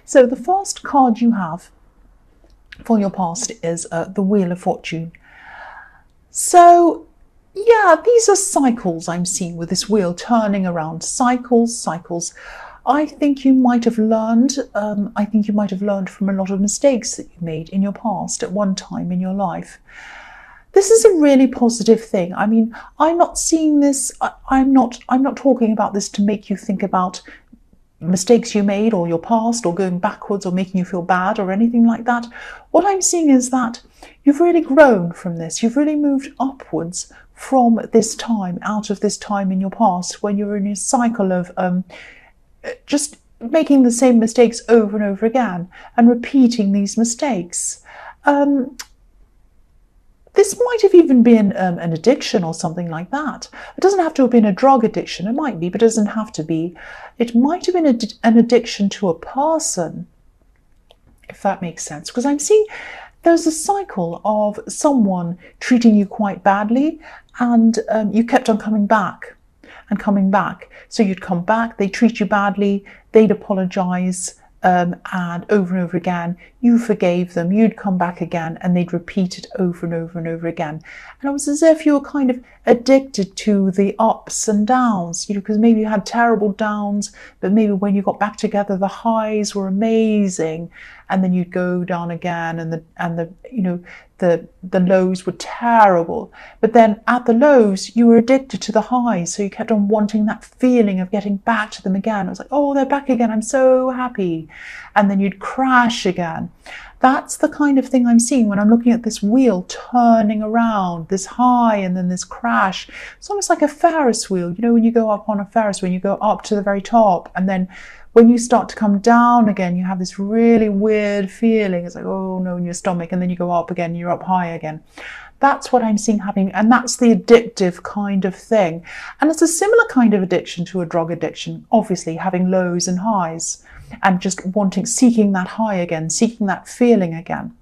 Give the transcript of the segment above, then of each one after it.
So the first card you have for your past is the Wheel of Fortune. So yeah, these are cycles I'm seeing with this wheel turning around. Cycles. I think you might have learned. From a lot of mistakes that you made in your past at one time in your life. This is a really positive thing. I mean, I'm not seeing this. I'm not talking about this to make you think about mistakes you made or your past or going backwards or making you feel bad or anything like that. What I'm seeing is that you've really grown from this. You've really moved upwards from this time, out of this time in your past when you were in a cycle of just making the same mistakes over and over again and repeating these mistakes. This might have even been an addiction or something like that. It doesn't have to have been a drug addiction. It might be, but it doesn't have to be. It might have been an addiction to a person, if that makes sense. Because I'm seeing there's a cycle of someone treating you quite badly, and you kept on coming back and coming back. So you'd come back, they'd treat you badly, they'd apologise, and over and over again, you forgave them, you'd come back again, and they'd repeat it over and over and over again. And it was as if you were kind of addicted to the ups and downs, because maybe you had terrible downs, but maybe when you got back together, the highs were amazing, and then you'd go down again, and the lows were terrible. But then at the lows, you were addicted to the highs, so you kept on wanting that feeling of getting back to them again. It was like, oh, they're back again, I'm so happy. And then you'd crash again. That's the kind of thing I'm seeing when I'm looking at this wheel turning around, this high and then this crash. It's almost like a Ferris wheel. When you go up on a Ferris wheel, you go up to the very top, and then when you start to come down again, you have this really weird feeling. It's like, oh no, in your stomach, and then you go up again, you're up high again. That's what I'm seeing happening, and that's the addictive kind of thing. And it's a similar kind of addiction to a drug addiction, obviously, having lows and highs, and just seeking that high again, seeking that feeling again.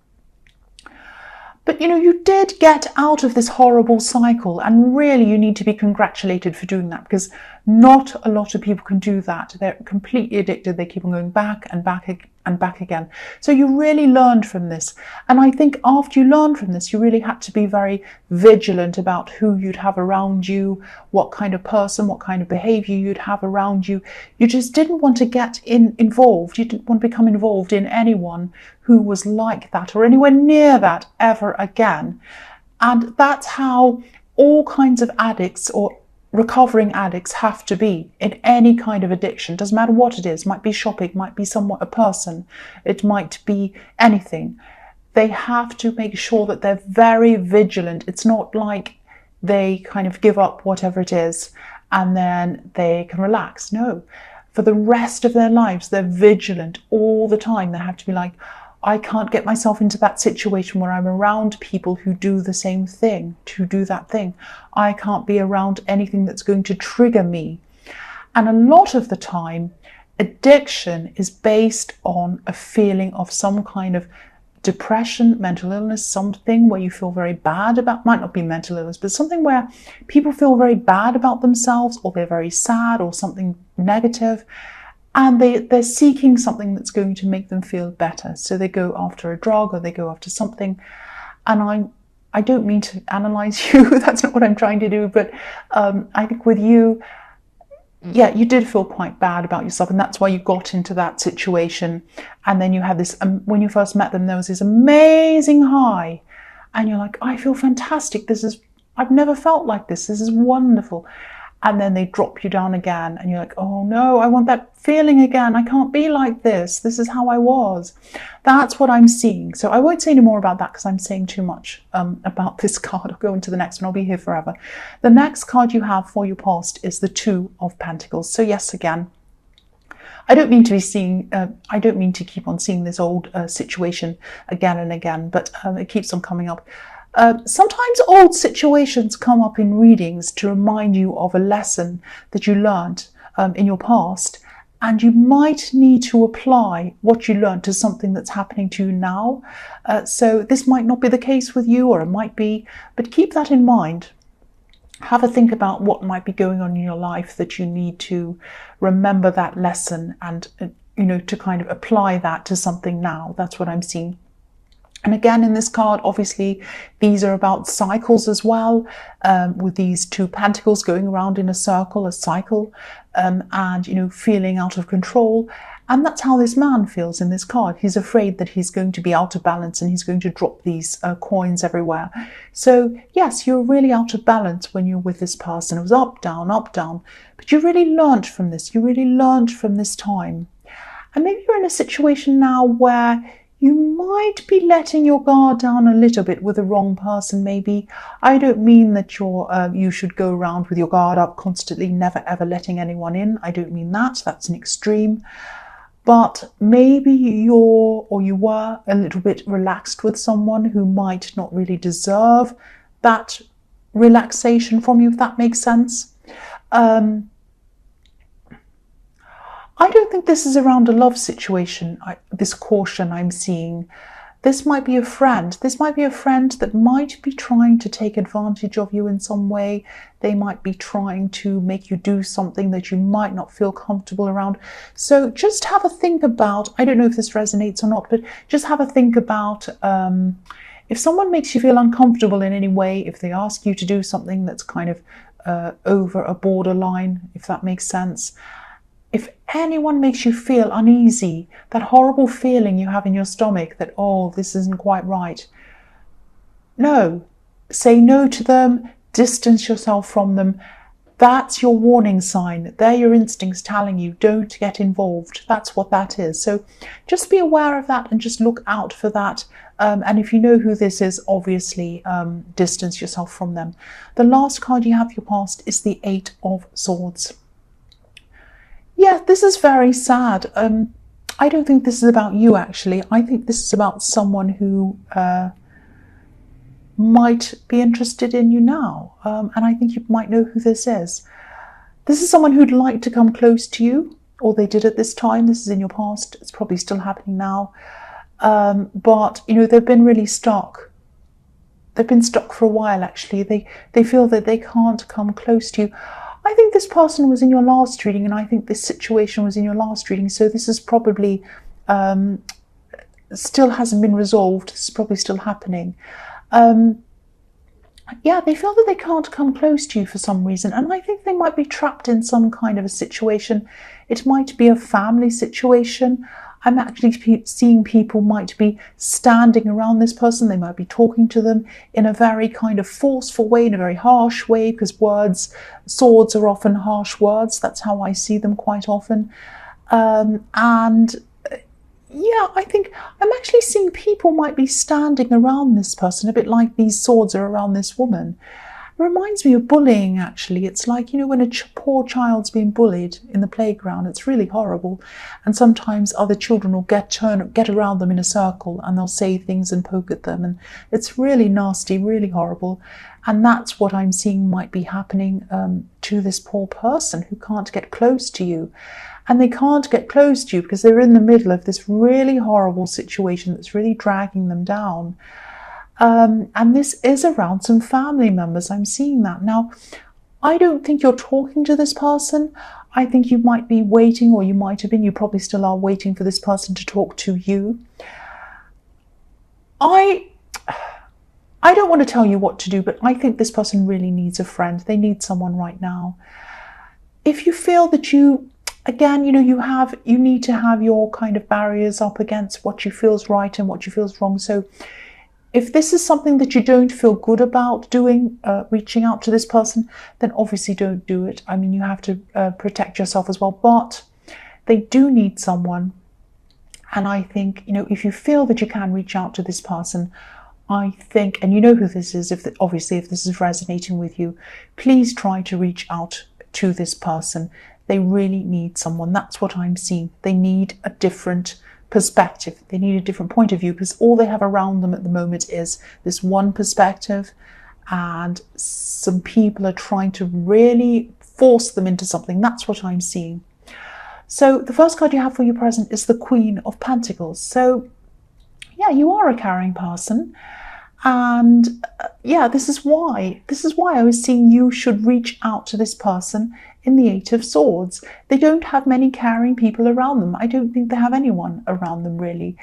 But you did get out of this horrible cycle, and really you need to be congratulated for doing that, because not a lot of people can do that. They're completely addicted. They keep on going back and back and back again. So you really learned from this. And I think after you learned from this, you really had to be very vigilant about who you'd have around you, what kind of person, what kind of behavior you'd have around you. You just didn't want to get involved. You didn't want to become involved in anyone who was like that or anywhere near that ever again. And that's how all kinds of addicts or recovering addicts have to be in any kind of addiction. Doesn't matter what it is. It might be shopping, it might be a person, it might be anything. They have to make sure that they're very vigilant. It's not like they kind of give up whatever it is and then they can relax. No, for the rest of their lives, they're vigilant all the time. They have to be like, I can't get myself into that situation where I'm around people who do the same thing, to do that thing. I can't be around anything that's going to trigger me. And a lot of the time, addiction is based on a feeling of some kind of depression, mental illness, something where you feel very bad about, might not be mental illness, but something where people feel very bad about themselves, or they're very sad, or something negative. And they're seeking something that's going to make them feel better. So they go after a drug or they go after something. And I don't mean to analyze you. That's not what I'm trying to do. But I think with you, yeah, you did feel quite bad about yourself. And that's why you got into that situation. And then you had this, when you first met them, there was this amazing high. And you're like, I feel fantastic. I've never felt like this. This is wonderful. And then they drop you down again and you're like, oh no, I want that feeling again. I can't be like this. This is how I was. That's what I'm seeing. So I won't say any more about that because I'm saying too much about this card. I'll go into the next one. I'll be here forever. The next card you have for your past is the Two of Pentacles. So yes, again, I don't mean to keep on seeing this old situation again and again, but it keeps on coming up. Sometimes old situations come up in readings to remind you of a lesson that you learned in your past, and you might need to apply what you learned to something that's happening to you now. So this might not be the case with you, or it might be, but keep that in mind. Have a think about what might be going on in your life that you need to remember that lesson and to kind of apply that to something now. That's what I'm seeing. And again, in this card, obviously, these are about cycles as well, with these two pentacles going around in a circle, a cycle, and, feeling out of control. And that's how this man feels in this card. He's afraid that he's going to be out of balance and he's going to drop these coins everywhere. So, yes, you're really out of balance when you're with this person. It was up, down, but you really learnt from this. You really learnt from this time. And maybe you're in a situation now where you might be letting your guard down a little bit with the wrong person, maybe. I don't mean that you should go around with your guard up constantly, never ever letting anyone in. I don't mean that. That's an extreme. But maybe you were a little bit relaxed with someone who might not really deserve that relaxation from you, if that makes sense. I don't think this is around a love situation, this caution I'm seeing. This might be a friend. This might be a friend that might be trying to take advantage of you in some way. They might be trying to make you do something that you might not feel comfortable around. So just have a think about, I don't know if this resonates or not, but just have a think about if someone makes you feel uncomfortable in any way, if they ask you to do something that's kind of over a borderline, if that makes sense. If anyone makes you feel uneasy, that horrible feeling you have in your stomach that, oh, this isn't quite right. No, say no to them, distance yourself from them. That's your warning sign. They're your instincts telling you, don't get involved. That's what that is. So just be aware of that and just look out for that. And if you know who this is, obviously distance yourself from them. The last card you have for your past is the 8 of Swords. Yeah, this is very sad. I don't think this is about you, actually. I think this is about someone who might be interested in you now. And I think you might know who this is. This is someone who'd like to come close to you, or they did at this time. This is in your past. It's probably still happening now. But, they've been really stuck. They've been stuck for a while, actually. They feel that they can't come close to you. I think this person was in your last reading, and I think this situation was in your last reading. So this is probably still hasn't been resolved. This is probably still happening. Yeah, they feel that they can't come close to you for some reason. And I think they might be trapped in some kind of a situation. It might be a family situation. I'm actually seeing people might be standing around this person. They might be talking to them in a very kind of forceful way, in a very harsh way, because swords are often harsh words. That's how I see them quite often. Yeah, I think I'm actually seeing people might be standing around this person, a bit like these swords are around this woman. It reminds me of bullying, actually. It's like, when a poor child's being bullied in the playground, it's really horrible. And sometimes other children will get around them in a circle and they'll say things and poke at them. And it's really nasty, really horrible. And that's what I'm seeing might be happening to this poor person who can't get close to you. And they can't get close to you because they're in the middle of this really horrible situation that's really dragging them down. And this is around some family members. I'm seeing that. Now, I don't think you're talking to this person. I think you might be waiting, or you might have been, you probably still are waiting for this person to talk to you. I don't want to tell you what to do, but I think this person really needs a friend. They need someone right now. If you feel that again, you need to have your kind of barriers up against what you feel is right and what you feel is wrong. So if this is something that you don't feel good about doing, reaching out to this person, then obviously don't do it. I mean, you have to protect yourself as well, but they do need someone. And I think, if you feel that you can reach out to this person, I think, and you know who this is, obviously if this is resonating with you, please try to reach out to this person. They really need someone. That's what I'm seeing. They need a different perspective. They need a different point of view, because all they have around them at the moment is this one perspective, and some people are trying to really force them into something. That's what I'm seeing. So the first card you have for your present is the Queen of Pentacles. So yeah, you are a caring person. And yeah, this is why I was seeing you should reach out to this person in the Eight of Swords. They don't have many caring people around them. I don't think they have anyone around them really.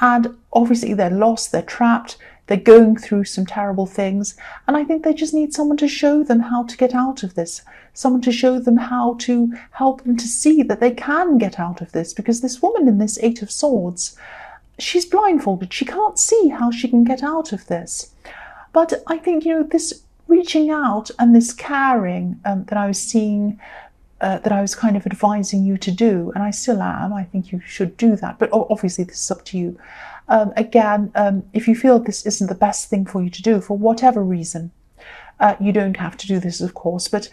And obviously they're lost, they're trapped, they're going through some terrible things. And I think they just need someone to show them how to get out of this. Someone to show them how to help them to see that they can get out of this. Because this woman in this Eight of Swords, she's blindfolded. She can't see how she can get out of this. But I think, this reaching out and this caring that I was seeing, that I was kind of advising you to do, and I still am, I think you should do that. But obviously this is up to you. Again, if you feel this isn't the best thing for you to do, for whatever reason, you don't have to do this, of course. But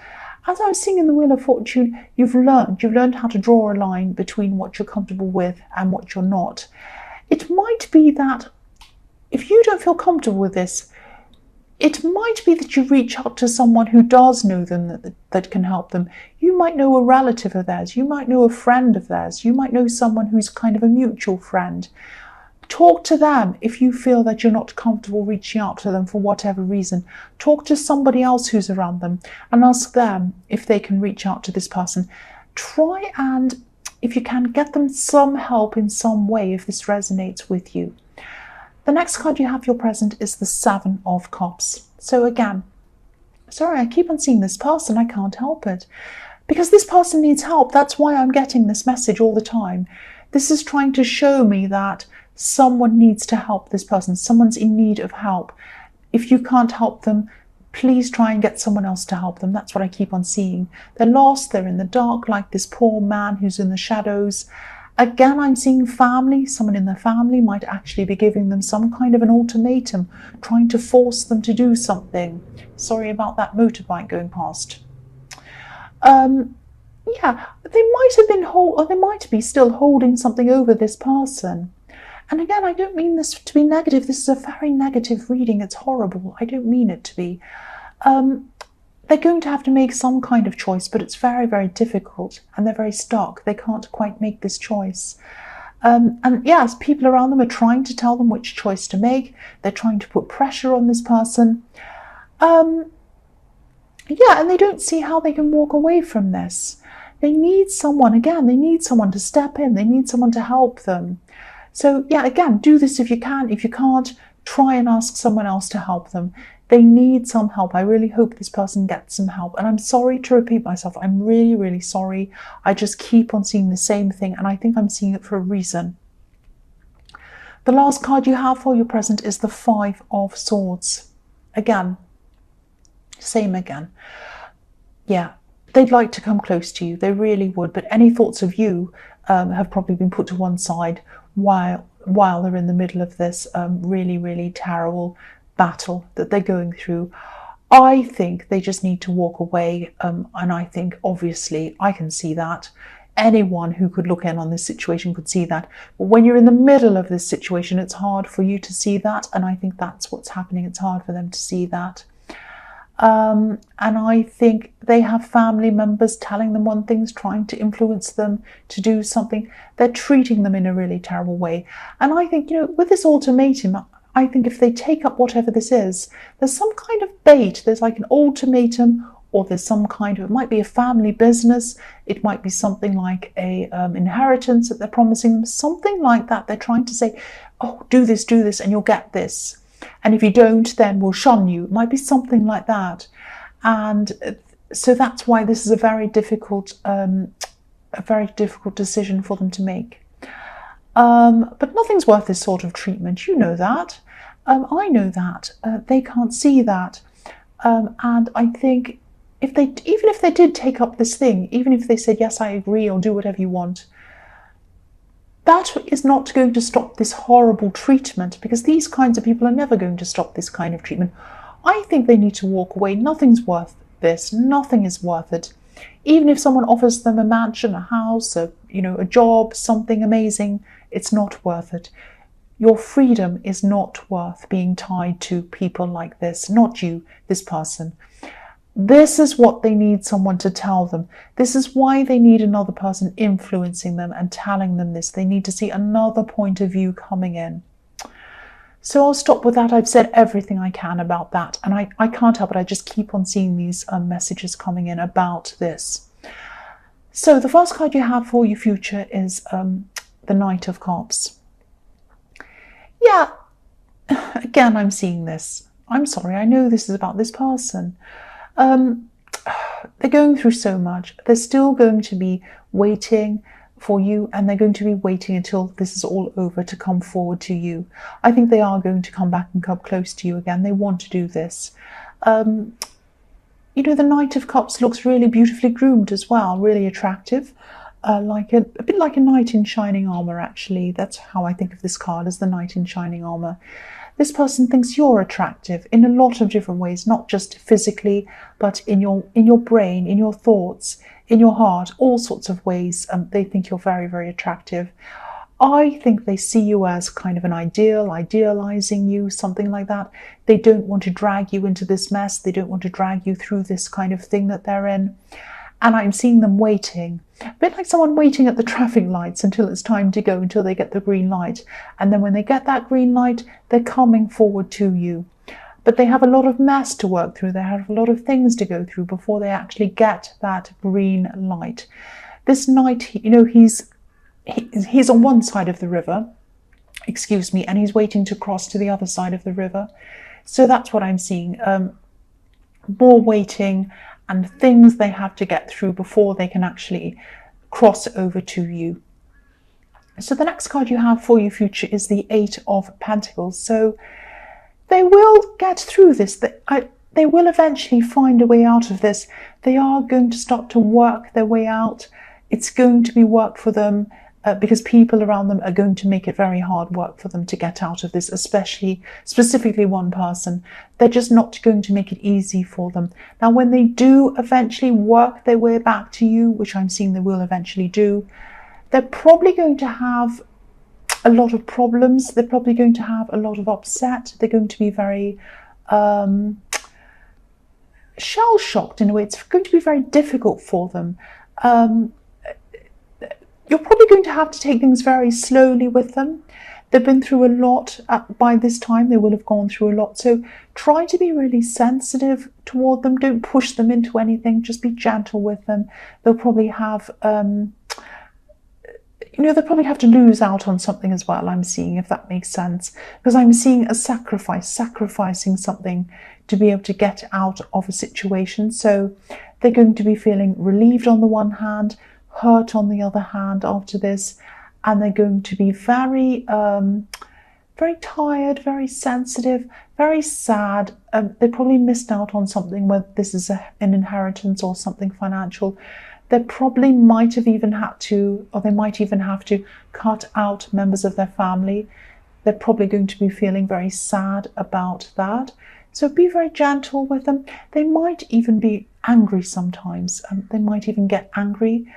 as I was seeing in the Wheel of Fortune, you've learned how to draw a line between what you're comfortable with and what you're not. It might be that if you don't feel comfortable with this, it might be that you reach out to someone who does know them, that can help them. You might know a relative of theirs. You might know a friend of theirs. You might know someone who's kind of a mutual friend. Talk to them if you feel that you're not comfortable reaching out to them for whatever reason. Talk to somebody else who's around them and ask them if they can reach out to this person. Try and, if you can, get them some help in some way if this resonates with you. The next card you have for your present is the Seven of Cups. So again, sorry, I keep on seeing this person, I can't help it. Because this person needs help, that's why I'm getting this message all the time. This is trying to show me that someone needs to help this person, someone's in need of help. If you can't help them, please try and get someone else to help them. That's what I keep on seeing. They're lost, they're in the dark, like this poor man who's in the shadows. Again, I'm seeing family. Someone in their family might actually be giving them some kind of an ultimatum, trying to force them to do something. Sorry about that motorbike going past. Yeah, they might have been or they might be still holding something over this person. And again, I don't mean this to be negative. This is a very negative reading. It's horrible. I don't mean it to be. They're going to have to make some kind of choice, but it's very, very difficult, and they're very stuck. They can't quite make this choice. And yes, people around them are trying to tell them which choice to make. They're trying to put pressure on this person. Yeah, and they don't see how they can walk away from this. They need someone, again, they need someone to step in. They need someone to help them. So yeah, again, do this if you can. If you can't, try and ask someone else to help them. They need some help. I really hope this person gets some help. And I'm sorry to repeat myself. I'm really, really sorry. I just keep on seeing the same thing, and I think I'm seeing it for a reason. The last card you have for your present is the Five of Swords. Again, same again. Yeah, they'd like to come close to you. They really would. But any thoughts of you have probably been put to one side while they're in the middle of this really, really terrible battle that they're going through. I think they just need to walk away, and I think obviously I can see that. Anyone who could look in on this situation could see that. But when you're in the middle of this situation, it's hard for you to see that, and I think that's what's happening. It's hard for them to see that. And I think they have family members telling them one thing, trying to influence them to do something. They're treating them in a really terrible way. And I think, with this ultimatum, I think if they take up whatever this is, there's some kind of bait. There's like an ultimatum, or there's some kind of, it might be a family business. It might be something like a inheritance that they're promising them, something like that. They're trying to say, oh, do this, and you'll get this. And if you don't, then we'll shun you. It might be something like that. And so that's why this is a very difficult decision for them to make. But nothing's worth this sort of treatment. You know that. I know that. They can't see that. And I think even if they did take up this thing, even if they said, yes, I agree, or do whatever you want, that is not going to stop this horrible treatment, because these kinds of people are never going to stop this kind of treatment. I think they need to walk away. Nothing's worth this. Nothing is worth it. Even if someone offers them a mansion, a house, a job, something amazing, it's not worth it. Your freedom is not worth being tied to people like this. Not you, this person. This is what they need someone to tell them. This is why they need another person influencing them and telling them this. They need to see another point of view coming in. So I'll stop with that. I've said everything I can about that. And I can't help it. I just keep on seeing these messages coming in about this. So the first card you have for your future is the Knight of Cups. Yeah, again, I'm seeing this. I'm sorry, I know this is about this person. They're going through so much. They're still going to be waiting for you, and they're going to be waiting until this is all over to come forward to you. I think they are going to come back and come close to you again. They want to do this. You know, the Knight of Cups looks really beautifully groomed as well, really attractive. Like a bit like a knight in shining armor, actually. That's how I think of this card, as the knight in shining armor. This person thinks you're attractive in a lot of different ways, not just physically, but in your brain, in your thoughts, in your heart, all sorts of ways. They think you're very, very attractive. I think they see you as kind of an ideal, idealizing you, something like that. They don't want to drag you into this mess. They don't want to drag you through this kind of thing that they're in. And I'm seeing them waiting, a bit like someone waiting at the traffic lights until it's time to go, until they get the green light. And then when they get that green light, they're coming forward to you. But they have a lot of mess to work through. They have a lot of things to go through before they actually get that green light. This knight, you know, he's on one side of the river, excuse me, and he's waiting to cross to the other side of the river. So that's what I'm seeing. More waiting and things they have to get through before they can actually cross over to you. So the next card you have for your future is the Eight of Pentacles. So they will get through this. They will eventually find a way out of this. They are going to start to work their way out. It's going to be work for them because people around them are going to make it very hard work for them to get out of this, specifically one person. They're just not going to make it easy for them. Now, when they do eventually work their way back to you, which I'm seeing they will eventually do, they're probably going to have a lot of problems. They're probably going to have a lot of upset. They're going to be very shell-shocked in a way. It's going to be very difficult for them. You're probably going to have to take things very slowly with them. They've been through a lot by this time. They will have gone through a lot. So try to be really sensitive toward them. Don't push them into anything. Just be gentle with them. They'll probably have, they'll probably have to lose out on something as well, I'm seeing, if that makes sense. Because I'm seeing a sacrificing something to be able to get out of a situation. So they're going to be feeling relieved on the one hand, hurt on the other hand after this, and they're going to be very very tired, very sensitive, very sad. They probably missed out on something, whether this is an inheritance or something financial. They probably might have even had to, or they might even have to cut out members of their family. They're probably going to be feeling very sad about that. So be very gentle with them. They might even be angry sometimes. They might even get angry.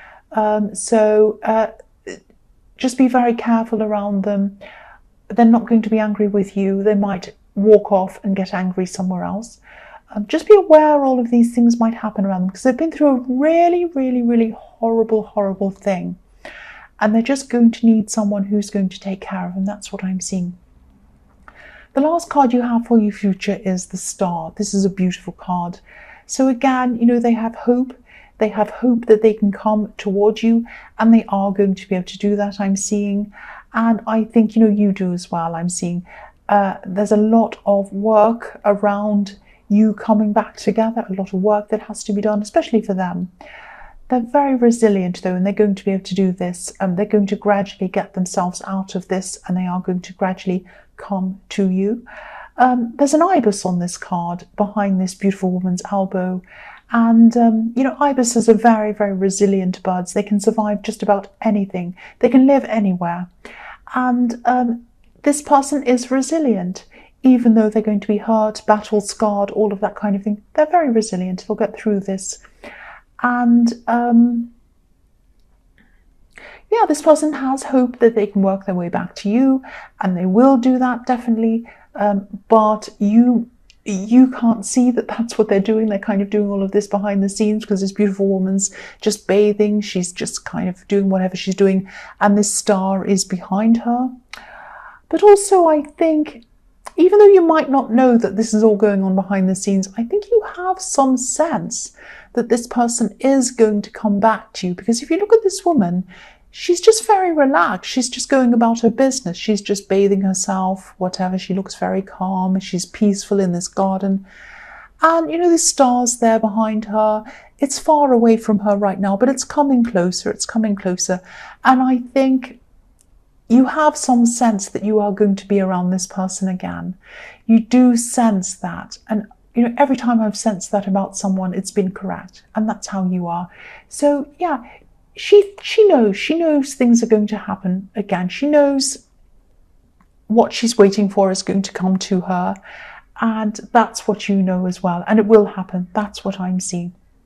Just be very careful around them. They're not going to be angry with you. They might walk off and get angry somewhere else. Just be aware all of these things might happen around them, because they've been through a really, really, really horrible thing. And they're just going to need someone who's going to take care of them. That's what I'm seeing. The last card you have for your future is the Star. This is a beautiful card. So again, they have hope. They have hope that they can come towards you, and they are going to be able to do that, I'm seeing. And I think, you do as well, I'm seeing. There's a lot of work around you coming back together, a lot of work that has to be done, especially for them. They're very resilient though, and they're going to be able to do this. They're going to gradually get themselves out of this, and they are going to gradually come to you. There's an ibis on this card behind this beautiful woman's elbow. And, ibises are very, very resilient birds. They can survive just about anything. They can live anywhere. And this person is resilient, even though they're going to be hurt, battle-scarred, all of that kind of thing. They're very resilient. They'll get through this. And, this person has hope that they can work their way back to you, and they will do that, definitely. But you can't see that that's what they're doing. They're kind of doing all of this behind the scenes, because this beautiful woman's just bathing. She's just kind of doing whatever she's doing, and this star is behind her. But also, I think even though you might not know that this is all going on behind the scenes, I think you have some sense that this person is going to come back to you. Because if you look at this woman, she's just very relaxed. She's just going about her business. She's just bathing herself, whatever. She looks very calm. She's peaceful in this garden. And, you know, the stars there behind her. It's far away from her right now, but it's coming closer. It's coming closer. And I think you have some sense that you are going to be around this person again. You do sense that. And, you know, every time I've sensed that about someone, it's been correct. And that's how you are. So, yeah, she knows things are going to happen again. She knows what she's waiting for is going to come to her. And that's what you know as well. And it will happen. That's what I'm seeing.